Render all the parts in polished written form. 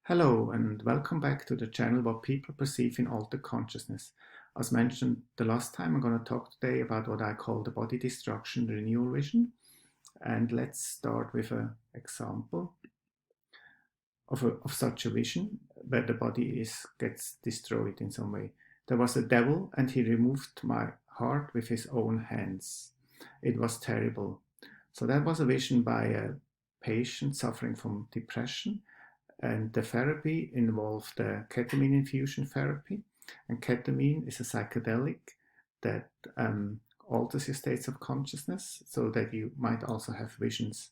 Hello and welcome back to the channel What People Perceive in Altered Consciousness. As mentioned the last time, I'm going to talk today about what I call the body destruction renewal vision. And let's start with an example of such a vision where the body gets destroyed in some way. There was a devil and he removed my heart with his own hands. It was terrible. So that was a vision by a patient suffering from depression. And the therapy involved ketamine infusion therapy. And ketamine is a psychedelic that alters your states of consciousness so that you might also have visions.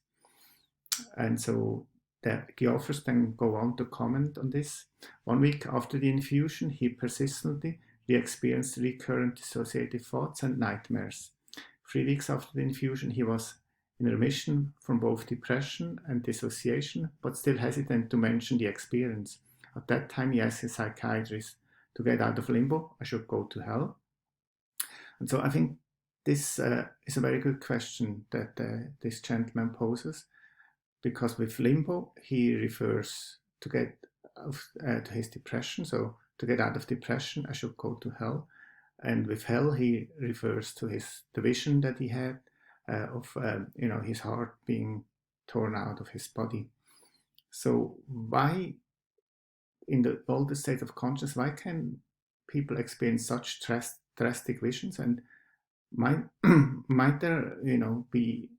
And so the authors then go on to comment on this. 1 week after the infusion, he persistently experienced recurrent dissociative thoughts and nightmares. 3 weeks after the infusion, he was in remission from both depression and dissociation, but still hesitant to mention the experience. At that time, he asked his psychiatrist to get out of limbo. I should go to hell. And so I think this is a very good question that this gentleman poses, because with limbo, he refers to get to his depression. So to get out of depression, I should go to hell. And with hell, he refers to the vision that he had of his heart being torn out of his body. So why, in the older state of consciousness, why can people experience such drastic visions? And might there be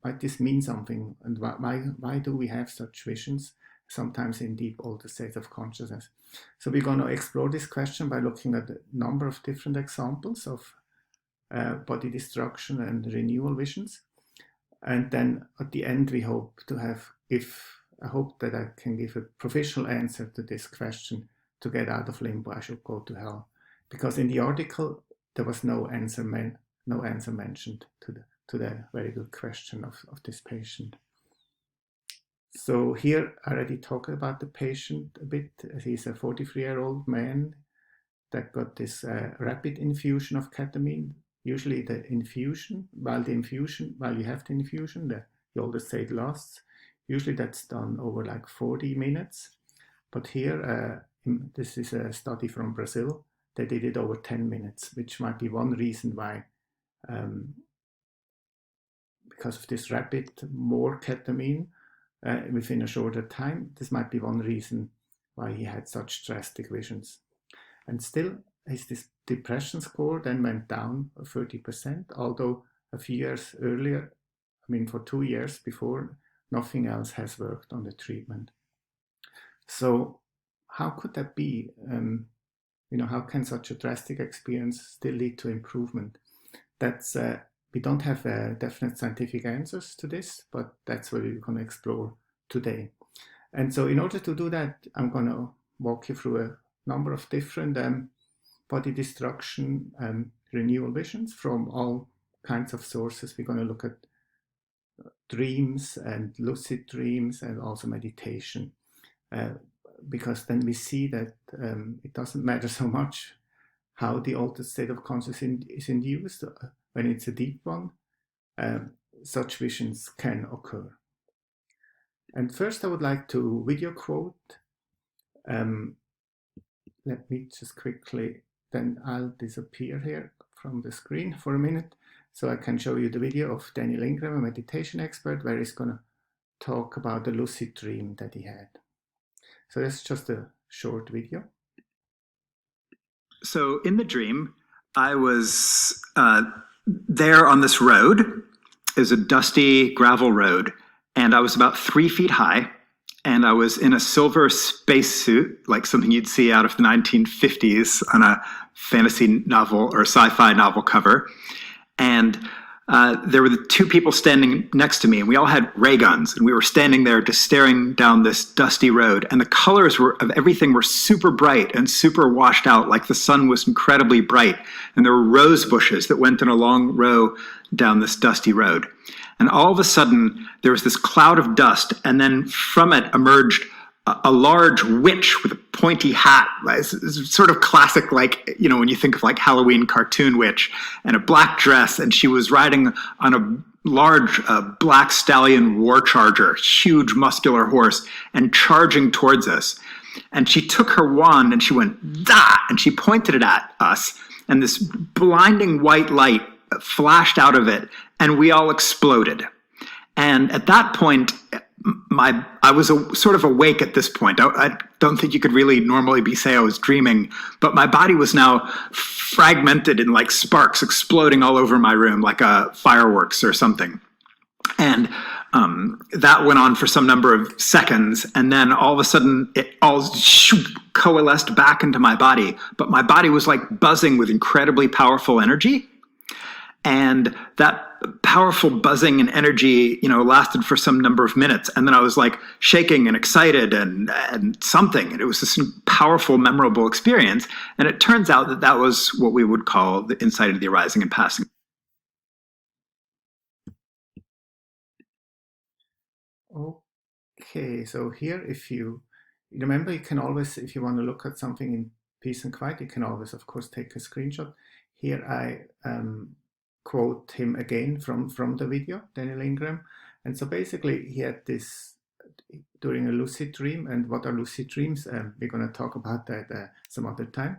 might this mean something? And why do we have such visions sometimes in deep older states of consciousness? So we're going to explore this question by looking at a number of different examples of body destruction and renewal visions. And then at the end, we hope to I hope that I can give a professional answer to this question: to get out of limbo, I should go to hell. Because in the article, there was no answer mentioned to the very good question of this patient. So here I already talked about the patient a bit. He's a 43-year-old man that got this rapid infusion of ketamine. Usually while you have the infusion, the older state lasts. Usually that's done over like 40 minutes. But here, this is a study from Brazil. They did it over 10 minutes, which might be one reason why, because of this rapid, more ketamine within a shorter time, this might be one reason why he had such drastic visions. And still, his depression score then went down 30%, although a few years earlier, for 2 years before, nothing else has worked on the treatment. So how could that be? How can such a drastic experience still lead to improvement? That's we don't have definite scientific answers to this, but that's what we're going to explore today. And so in order to do that, I'm going to walk you through a number of different body destruction and renewal visions from all kinds of sources. We're going to look at dreams and lucid dreams and also meditation, because then we see that it doesn't matter so much how the altered state of consciousness is induced. When it's a deep one, such visions can occur. And first I would like to video quote. Let me just quickly, then I'll disappear here from the screen for a minute so I can show you the video of Daniel Ingram, a meditation expert, where he's going to talk about the lucid dream that he had. So that's just a short video. So in the dream, I was there on this road. It was a dusty gravel road, and I was about 3 feet high. And I was in a silver spacesuit, like something you'd see out of the 1950s on a fantasy novel or sci-fi novel cover. And there were the two people standing next to me, and we all had ray guns, and we were standing there just staring down this dusty road. And the colors of everything were super bright and super washed out, like the sun was incredibly bright. And there were rose bushes that went in a long row down this dusty road. And all of a sudden, there was this cloud of dust, and then from it emerged a large witch with a pointy hat. It's sort of classic, like, when you think of like Halloween cartoon witch, and a black dress, and she was riding on large black stallion war charger, huge muscular horse, and charging towards us. And she took her wand and she went, "Da!" And she pointed it at us. And this blinding white light flashed out of it, and we all exploded. And at that point, I was sort of awake at this point. I don't think you could really normally say I was dreaming, but my body was now fragmented in like sparks exploding all over my room, like a fireworks or something. And that went on for some number of seconds, and then all of a sudden it all coalesced back into my body. But my body was like buzzing with incredibly powerful energy. And that powerful buzzing and energy, lasted for some number of minutes. And then I was like shaking and excited and something. And it was this powerful, memorable experience. And it turns out that that was what we would call the insight into the arising and passing. Okay, so here, if you remember, you can always, if you want to look at something in peace and quiet, you can always, of course, take a screenshot. Here I quote him again from the video, Daniel Ingram. And so basically he had this during a lucid dream. And what are lucid dreams? We're going to talk about that some other time.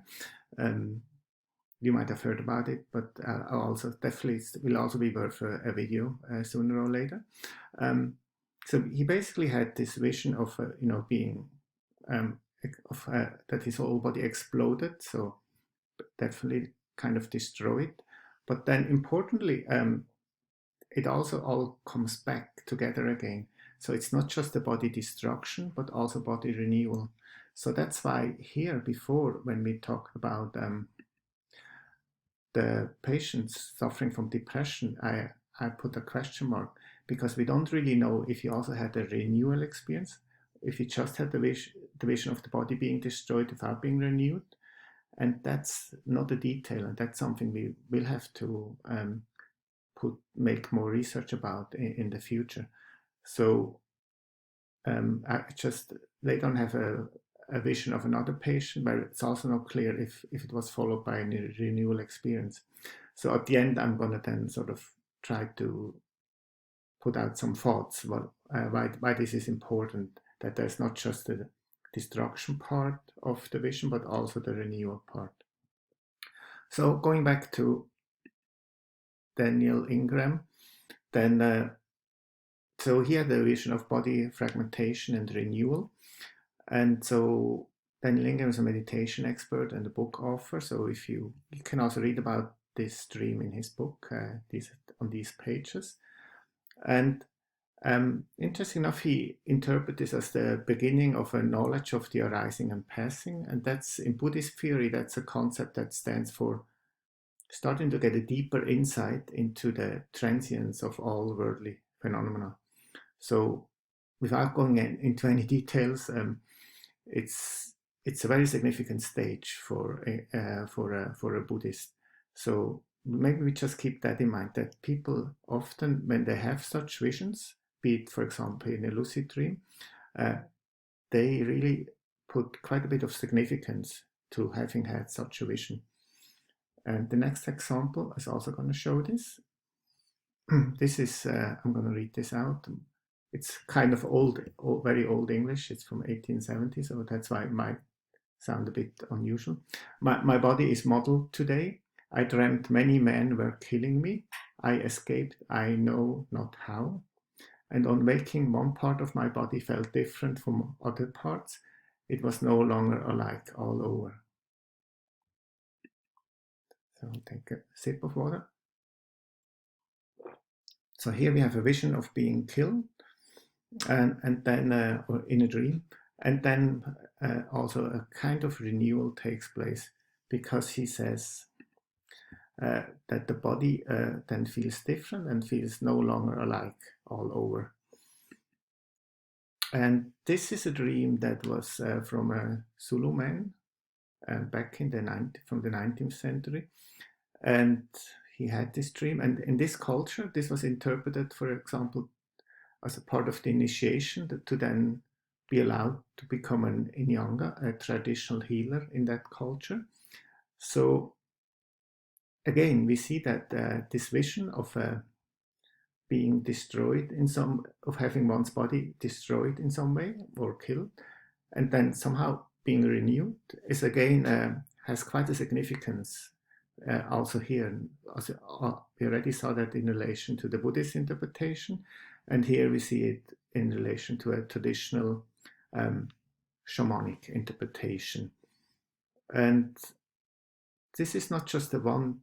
You might have heard about it, but also definitely will also be worth a video sooner or later. So he basically had this vision of being that his whole body exploded. So definitely kind of destroyed. But then importantly, it also all comes back together again. So it's not just the body destruction, but also body renewal. So that's why here before, when we talked about the patients suffering from depression, I put a question mark, because we don't really know if you also had a renewal experience, if you just had the vision of the body being destroyed without being renewed. And that's not a detail, and that's something we will have to make more research about in the future. So I just later on have a vision of another patient where it's also not clear if it was followed by a renewal experience. So at the end, I'm going to then sort of try to put out some thoughts why this is important, that there's not just the destruction part of the vision, but also the renewal part. So going back to Daniel Ingram, then so here the vision of body fragmentation and renewal. And so Daniel Ingram is a meditation expert and a book author. So if you can also read about this dream in his book, on these pages. And interesting enough, he interprets this as the beginning of a knowledge of the arising and passing. And that's, in Buddhist theory, that's a concept that stands for starting to get a deeper insight into the transience of all worldly phenomena. So without going into any details, it's a very significant stage for a Buddhist. So maybe we just keep that in mind, that people often, when they have such visions, be it, for example, in a lucid dream, they really put quite a bit of significance to having had such a vision. And the next example is also going to show this. This is, I'm going to read this out. It's kind of very old English. It's from 1870, so that's why it might sound a bit unusual. My body is modeled today. I dreamt many men were killing me. I escaped, I know not how. And on waking, one part of my body felt different from other parts. It was no longer alike all over. So take a sip of water. So here we have a vision of being killed, and then or in a dream, and then also a kind of renewal takes place, because he says that the body then feels different and feels no longer alike all over. And this is a dream that was from a Zulu man back in from the 19th century. And he had this dream. And in this culture, this was interpreted, for example, as a part of the initiation to then be allowed to become an Inyanga, a traditional healer in that culture. So again, we see that this vision of being destroyed of having one's body destroyed in some way or killed, and then somehow being renewed is again has quite a significance also here. We already saw that in relation to the Buddhist interpretation, and here we see it in relation to a traditional shamanic interpretation. And this is not just a one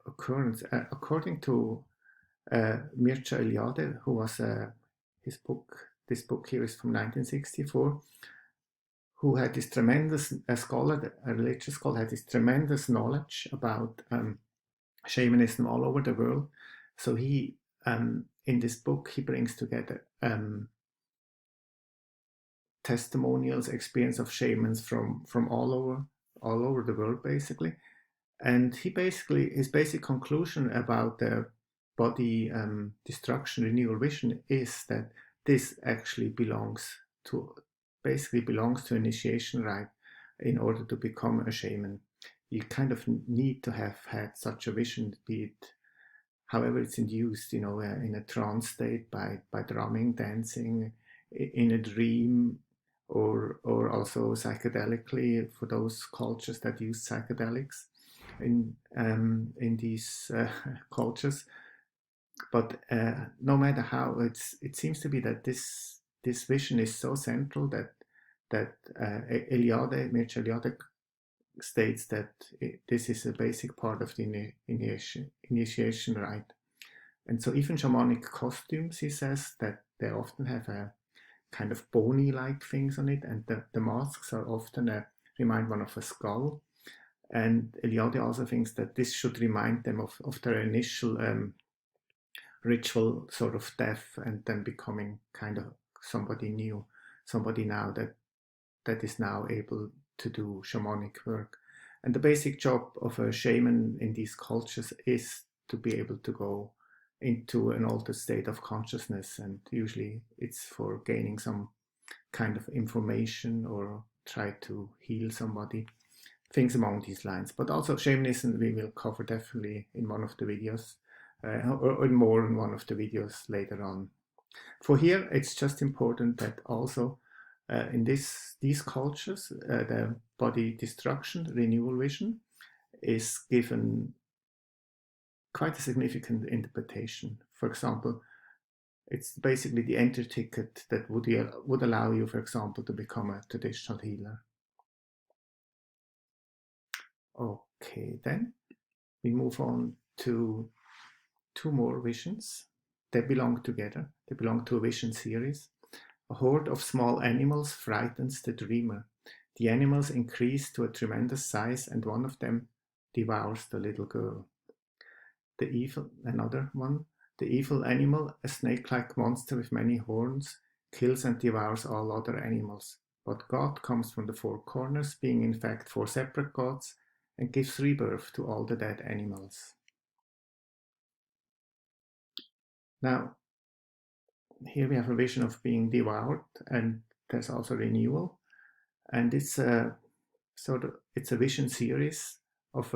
occurrence. According to Mircea Eliade, who was this book here is from 1964, who had this tremendous a religious scholar, had this tremendous knowledge about shamanism all over the world. So he, in this book, he brings together testimonials, experience of shamans from all over the world, basically. And his basic conclusion about the body destruction renewal vision is that this actually belongs to initiation rite in order to become a shaman. You kind of need to have had such a vision, be it however it's induced, in a trance state by drumming, dancing, in a dream, or also psychedelically for those cultures that use psychedelics in these cultures. But no matter how, it seems to be that this vision is so central that Mircea Eliade states that this is a basic part of the initiation rite. And so even shamanic costumes, he says, that they often have a kind of bony-like things on it, and the masks are often remind one of a skull. And Eliade also thinks that this should remind them of their initial ritual sort of death, and then becoming kind of somebody new, somebody now that is now able to do shamanic work. And the basic job of a shaman in these cultures is to be able to go into an altered state of consciousness, and usually it's for gaining some kind of information or try to heal somebody, things along these lines. But also shamanism we will cover definitely in one of the videos, or more in one of the videos later on. For here, it's just important that also in these cultures, the body destruction renewal vision is given quite a significant interpretation. For example, it's basically the entry ticket that would allow you, for example, to become a traditional healer. Okay, then we move on to two more visions. They belong together. They belong to a vision series. A horde of small animals frightens the dreamer. The animals increase to a tremendous size, and one of them devours the little girl. Another one, the evil animal, a snake-like monster with many horns, kills and devours all other animals. But God comes from the four corners, being in fact four separate gods, and gives rebirth to all the dead animals. Now, here we have a vision of being devoured, and there's also renewal, and it's a vision series of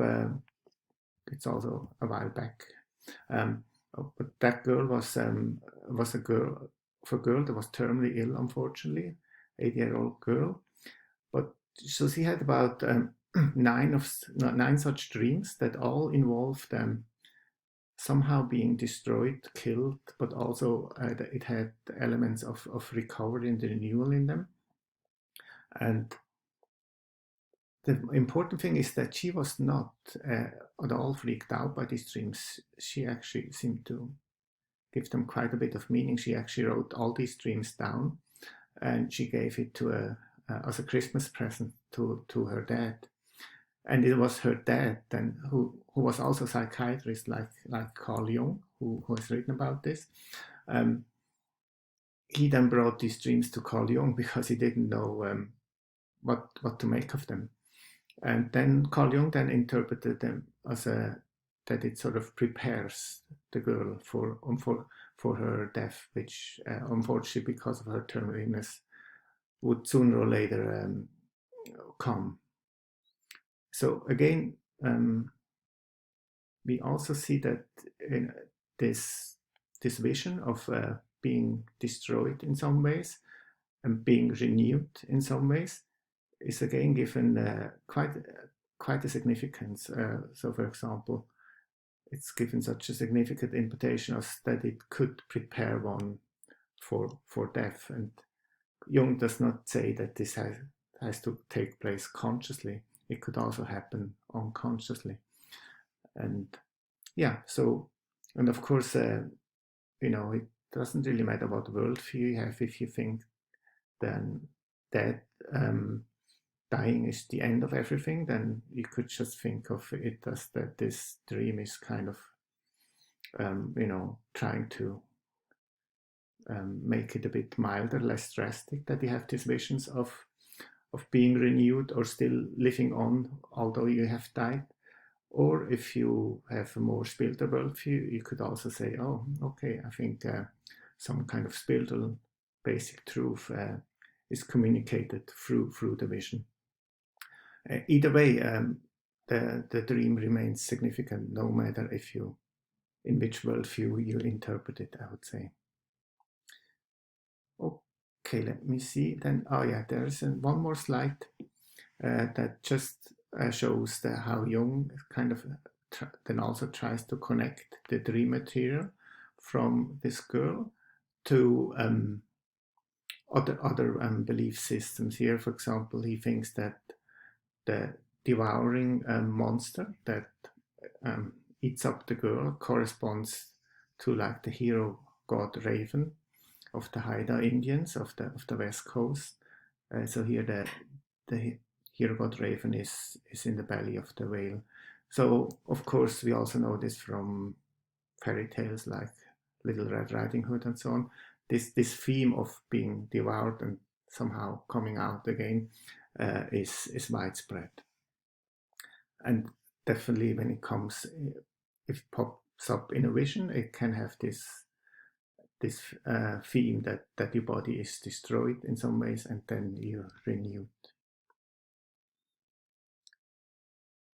it's also a while back. But that girl was a girl that was terminally ill, unfortunately, 8-year-old girl. But so she had about 9 such dreams that all involved somehow being destroyed, killed, but also it had elements of recovery and renewal in them. And the important thing is that she was not at all freaked out by these dreams. She actually seemed to give them quite a bit of meaning. She actually wrote all these dreams down, and she gave it to as a Christmas present to her dad. And it was her dad then who was also a psychiatrist like Carl Jung, who has written about this. He then brought these dreams to Carl Jung because he didn't know what to make of them. And then Carl Jung then interpreted them as that it sort of prepares the girl for her death, which unfortunately because of her terminal illness would sooner or later come. So again, we also see that in this this vision of being destroyed in some ways and being renewed in some ways is again given quite a significance. So, for example, it's given such a significant interpretation as that it could prepare one for death. And Jung does not say that this has to take place consciously. It could also happen unconsciously. And yeah, so, and of course, it doesn't really matter what worldview you have. If you think then that dying is the end of everything, then you could just think of it as that this dream is kind of, trying to make it a bit milder, less drastic, that you have these visions of being renewed or still living on, although you have died. Or if you have a more spiritual worldview, you could also say, oh, okay, I think some kind of spiritual basic truth is communicated through the vision. Either way, the dream remains significant, no matter in which worldview you interpret it, I would say. Okay, let me see then. Oh yeah, there is one more slide that just shows how Jung kind of then also tries to connect the dream material from this girl to other belief systems. Here, for example, he thinks that the devouring monster that eats up the girl corresponds to like the hero god Raven of the Haida Indians of the West Coast. So here the hero god Raven is in the belly of the whale. So of course we also know this from fairy tales like Little Red Riding Hood and so on. This theme of being devoured and somehow coming out again is widespread. And definitely when it comes, if it pops up in a vision, it can have this theme that your body is destroyed in some ways and then you're renewed.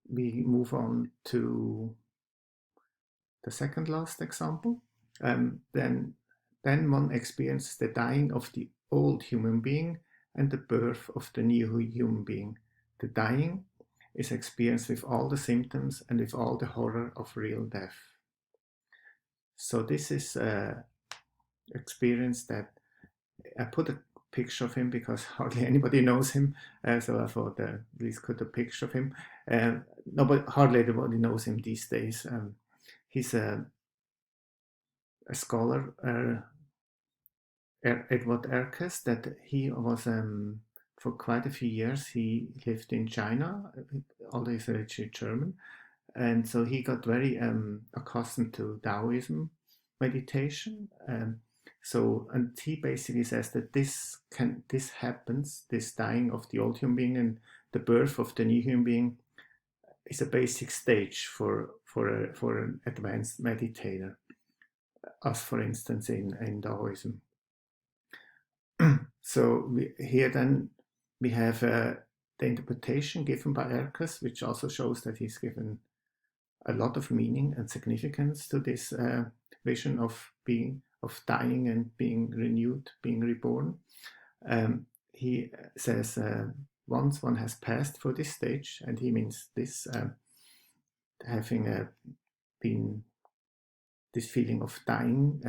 We move on to the second last example. Then one experiences the dying of the old human being and the birth of the new human being. The dying is experienced with all the symptoms and with all the horror of real death. So this is experience that I put a picture of him because hardly anybody knows him, so I thought at least put a picture of him. Hardly anybody knows him these days. He's a scholar, Edward Erkes, that he was for quite a few years. He lived in China, although he's originally German, and so he got very accustomed to Taoism meditation. And he basically says that this happens, this dying of the old human being and the birth of the new human being, is a basic stage for an advanced meditator, as for instance in Taoism. So here then we have the interpretation given by Erkes, which also shows that he's given a lot of meaning and significance to this vision of dying and being renewed, being reborn. He says once one has passed for this stage, and he means this having been this feeling of dying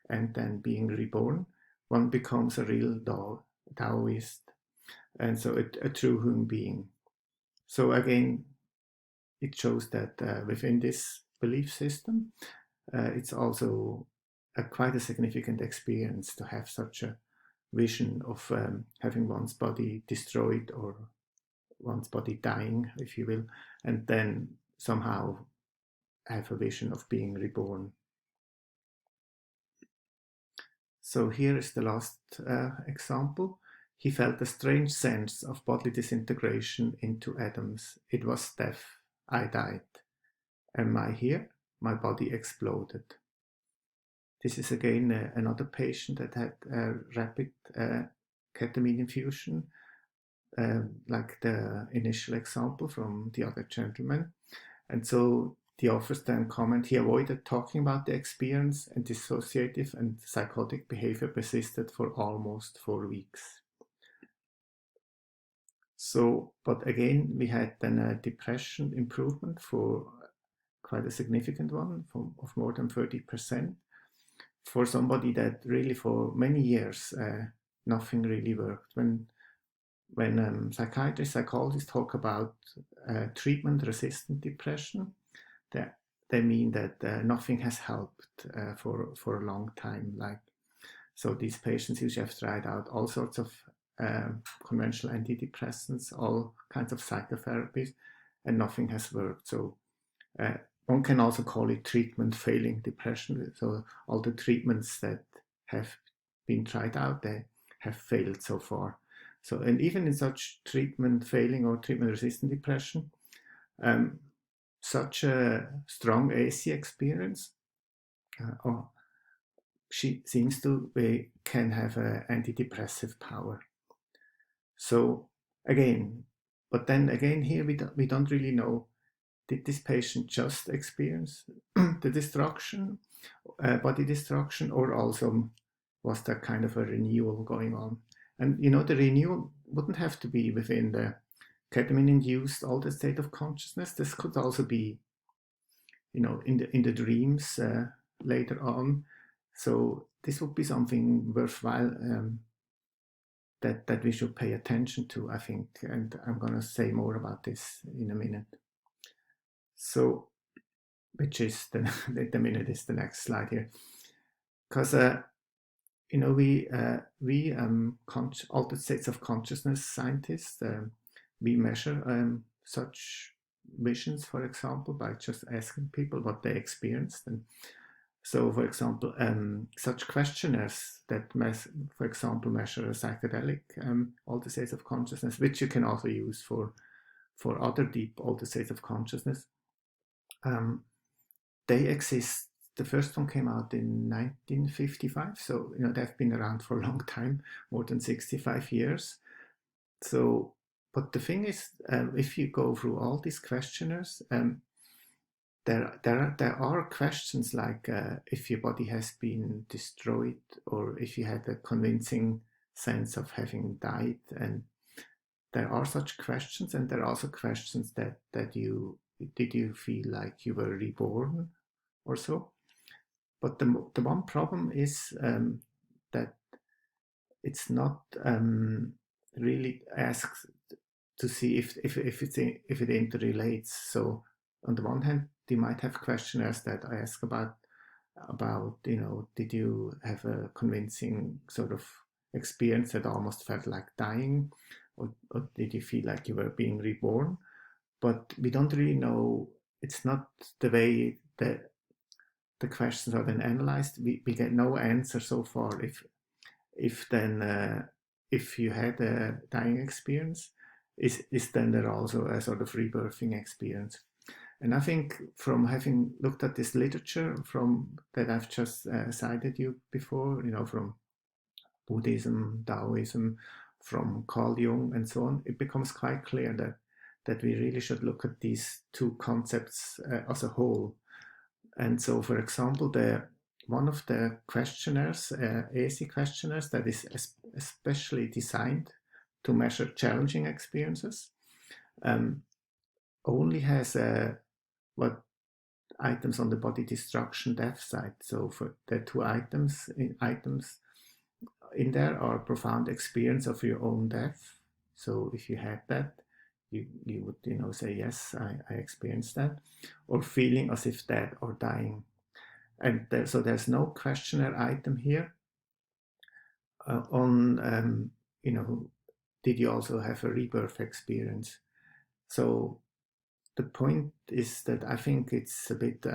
and then being reborn, one becomes a real Taoist, and so a true human being. So again, it shows that within this belief system, it's also quite a significant experience to have such a vision of having one's body destroyed or one's body dying, if you will, and then somehow have a vision of being reborn. So here is the last example. He felt a strange sense of bodily disintegration into atoms. It was death. I died. Am I here? My body exploded. This is again another patient that had a rapid ketamine infusion, like the initial example from the other gentleman. And so the authors then comment, he avoided talking about the experience and dissociative and psychotic behavior persisted for almost 4 weeks. So, but again, we had then a depression improvement for quite a significant one of more than 30% for somebody that really for many years nothing really worked. When psychiatrists, psychologists talk about treatment-resistant depression, they mean that nothing has helped for a long time. So these patients usually have tried out all sorts of conventional antidepressants, all kinds of psychotherapies, and nothing has worked. So one can also call it treatment-failing depression. So all the treatments that have been tried out, they have failed so far. So, and even in such treatment-failing or treatment-resistant depression, such a strong AC experience, she seems to can have an antidepressive power. So again, but then again here we don't really know, did this patient just experience the destruction, body destruction, or also was there kind of a renewal going on? And the renewal wouldn't have to be within the ketamine-induced altered state of consciousness. This could also be, in the dreams later on. So this would be something worthwhile that we should pay attention to, I think. And I'm going to say more about this in a minute. So, which is the minute is the next slide here, because we altered states of consciousness scientists, we measure such visions, for example, by just asking people what they experienced. And so, for example, such questionnaires that, for example, measure a psychedelic altered states of consciousness, which you can also use for other deep altered states of consciousness. They exist. The first one came out in 1955, so they've been around for a long time, more than 65 years. So, but the thing is, if you go through all these questionnaires, there are questions like if your body has been destroyed, or if you had a convincing sense of having died, and there are such questions, and there are also questions that did you feel like you were reborn or so. But the one problem is that it's not really asked to see if it interrelates. So on the one hand, you might have questionnaires that ask about did you have a convincing sort of experience that almost felt like dying, or did you feel like you were being reborn? But we don't really know. It's not the way that the questions are then analyzed. We get no answer so far if you had a dying experience, is then there also a sort of rebirthing experience? And I think from having looked at this literature that I've just cited you before, from Buddhism, Taoism, from Carl Jung and so on, it becomes quite clear that we really should look at these two concepts as a whole. And so, for example, one of the questionnaires, AC questionnaires, that is especially designed to measure challenging experiences, only has what items on the body destruction death side. So for the two items in there are profound experience of your own death. So if you had that, you would say, yes, I experienced that, or feeling as if dead or dying. And so there's no questionnaire item here on did you also have a rebirth experience? So the point is that I think it's a bit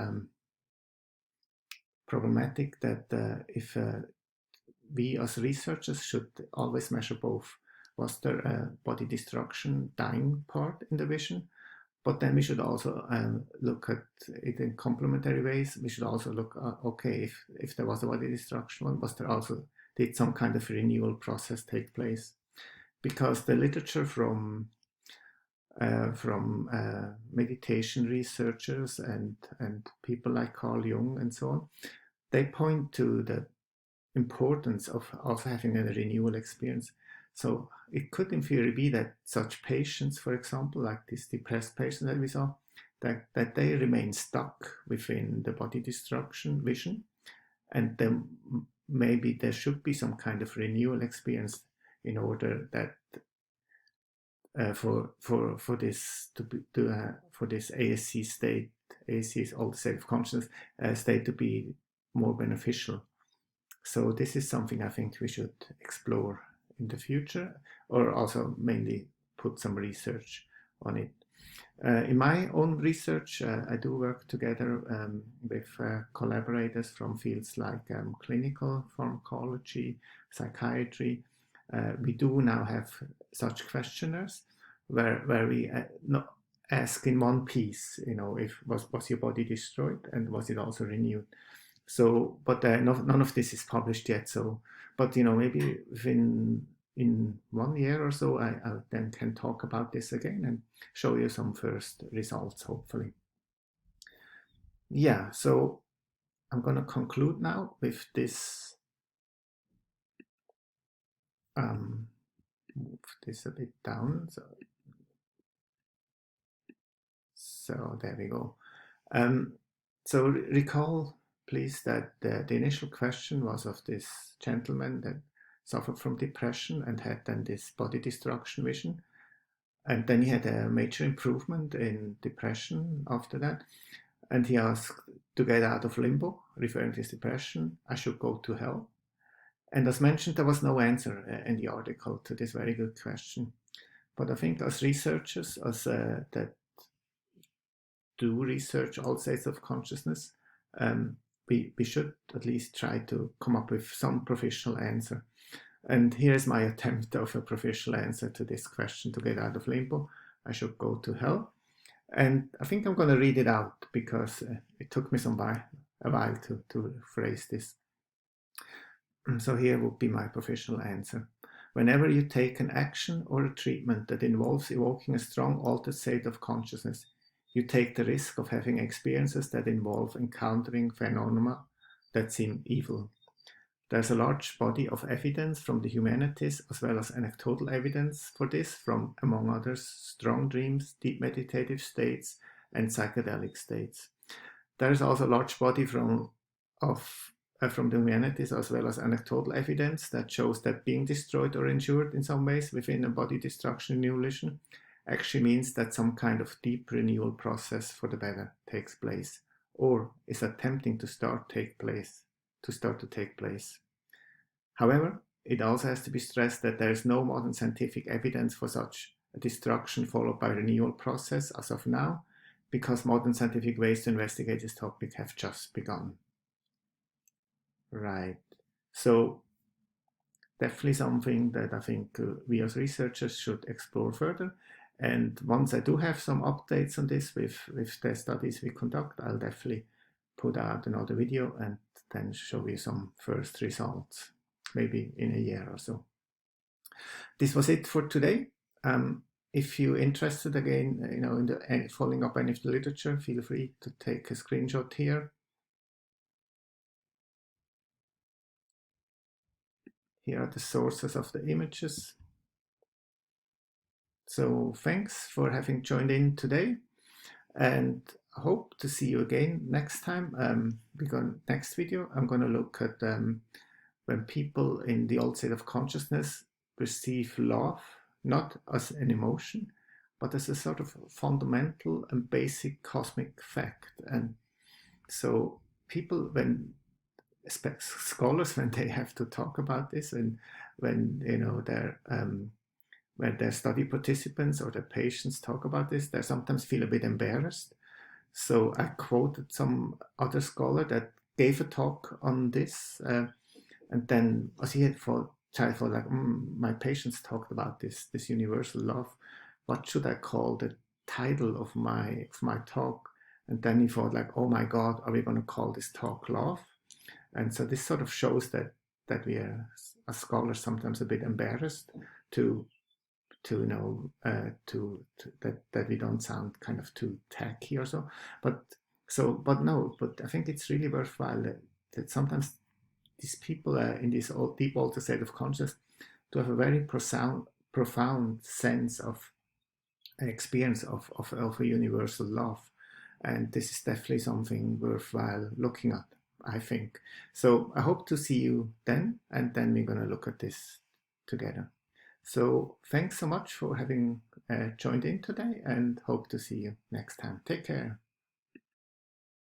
problematic that if we as researchers should always measure both. Was there a body destruction, dying part in the vision? But then we should also look at it in complementary ways. We should also look at, okay, if there was a body destruction one, did some kind of renewal process take place? Because the literature from from meditation researchers and people like Carl Jung and so on. They point to the importance of also having a renewal experience. So it could in theory be that such patients, for example, like this depressed patient that we saw, that they remain stuck within the body destruction vision, and then maybe there should be some kind of renewal experience in order that for this for this ASC state, ASC is altered state of consciousness state, to be more beneficial. So this is something I think we should explore in the future, or also mainly put some research on it. In my own research, I do work together with collaborators from fields like clinical pharmacology, psychiatry. We do now have such questionnaires where we not ask in one piece, if was your body destroyed and was it also renewed. So, but none of this is published yet. So, but maybe in 1 year or so, I then can talk about this again and show you some first results, hopefully. Yeah, so I'm going to conclude now with this. Move this a bit down. So there we go. So recall, please, that the initial question was of this gentleman that suffered from depression and had then this body destruction vision. And then he had a major improvement in depression after that. And he asked to get out of limbo, referring to his depression, I should go to hell. And as mentioned, there was no answer in the article to this very good question. But I think as researchers, as that do research all states of consciousness, we should at least try to come up with some professional answer. And here's my attempt of a professional answer to this question: to get out of limbo, I should go to hell. And I think I'm going to read it out because it took me a while to phrase this. So here would be my professional answer. Whenever you take an action or a treatment that involves evoking a strong altered state of consciousness, you take the risk of having experiences that involve encountering phenomena that seem evil. There's a large body of evidence from the humanities as well as anecdotal evidence for this from, among others, strong dreams, deep meditative states, and psychedelic states. There is also a large body from the humanities as well as anecdotal evidence that shows that being destroyed or injured in some ways within a body destruction renewal actually means that some kind of deep renewal process for the better takes place, or is attempting to start to take place. However, it also has to be stressed that there is no modern scientific evidence for such a destruction followed by renewal process as of now, because modern scientific ways to investigate this topic have just begun. Right. So definitely something that I think we as researchers should explore further. And once I do have some updates on this with the studies we conduct, I'll definitely put out another video and then show you some first results, maybe in a year or so. This was it for today. If you're interested again, in following up any of the literature, feel free to take a screenshot here. Here are the sources of the images. So thanks for having joined in today, and I hope to see you again next time. Next video, I'm going to look at when people in the old state of consciousness perceive love not as an emotion, but as a sort of fundamental and basic cosmic fact. And so people, scholars, when they have to talk about this, and when their study participants or their patients talk about this, they sometimes feel a bit embarrassed. So I quoted some other scholar that gave a talk on this, and then as he had thought like, my patients talked about this universal love. What should I call the title of my talk? And then he thought like, oh my God, are we going to call this talk love? And so this sort of shows that we are, as scholars, sometimes a bit embarrassed to that we don't sound kind of too tacky or so. But but I think it's really worthwhile that sometimes these people in this deep altered state of consciousness to have a very profound sense of an experience of a universal love. And this is definitely something worthwhile looking at, I think. So I hope to see you then, and then we're going to look at this together. So thanks so much for having joined in today, and hope to see you next time. Take care.